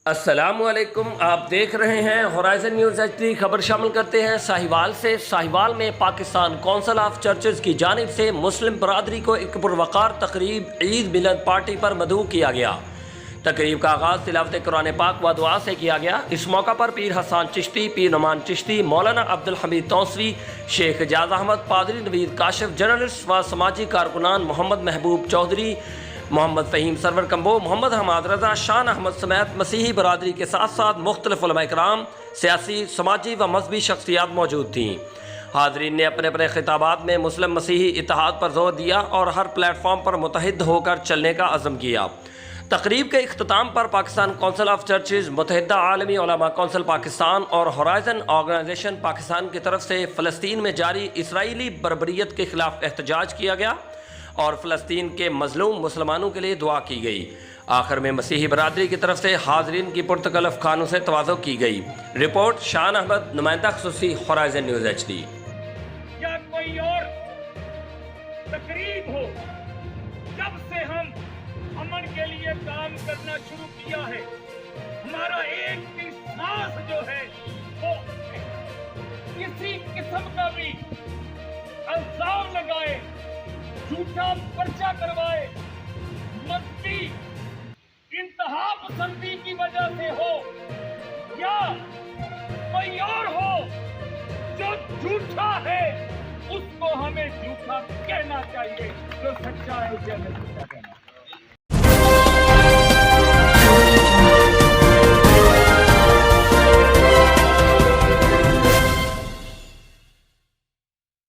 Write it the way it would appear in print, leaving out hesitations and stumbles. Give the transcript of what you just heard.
السلام علیکم، آپ دیکھ رہے ہیں ہورائزن نیوز HD۔ خبر شامل کرتے ہیں ساہیوال سے۔ ساہیوال میں پاکستان کونسل آف چرچز کی جانب سے مسلم برادری کو ایک پروقار تقریب عید ملاد پارٹی پر مدعو کیا گیا۔ تقریب کا آغاز تلاوت قرآن پاک و دعا سے کیا گیا۔ اس موقع پر پیر حسان چشتی، پیر نعمان چشتی، مولانا عبدالحمید توسری، شیخ اعجاز احمد، پادری نوید کاشف، جرنلسٹ و سماجی کارکنان محمد محبوب چودھری، محمد فہیم سرور کمبو، محمد حماد رضا، شان احمد سمیت مسیحی برادری کے ساتھ ساتھ مختلف علماء کرام، سیاسی، سماجی و مذہبی شخصیات موجود تھیں۔ حاضرین نے اپنے اپنے خطابات میں مسلم مسیحی اتحاد پر زور دیا اور ہر پلیٹ فارم پر متحد ہو کر چلنے کا عزم کیا۔ تقریب کے اختتام پر پاکستان کونسل آف چرچز، متحدہ عالمی علماء کونسل پاکستان اور ہورائزن آرگنائزیشن پاکستان کی طرف سے فلسطین میں جاری اسرائیلی بربریت کے خلاف احتجاج کیا گیا اور فلسطین کے مظلوم مسلمانوں کے لیے دعا کی گئی۔ آخر میں مسیحی برادری کی طرف سے حاضرین کی پرتکلف خانوں سے تواضع کی گئی۔ رپورٹ شان احمد، نمائندہ خصوصی ہورائزن نیوز HD۔ یا کوئی اور تقریب ہو، جب سے ہم امن کے لیے کام کرنا شروع کیا ہے، ہمارا ایک بھی سانس جو ہے وہ کسی قسم کا بھی الزام لگائے، جھوٹا پرچہ کروائے، مذہبی انتہا پسندی کی وجہ سے ہو یا کوئی اور ہو، جو جھوٹا ہے اس کو ہمیں جھوٹا کہنا چاہیے، جو سچا ہے اسے ہمیں سچا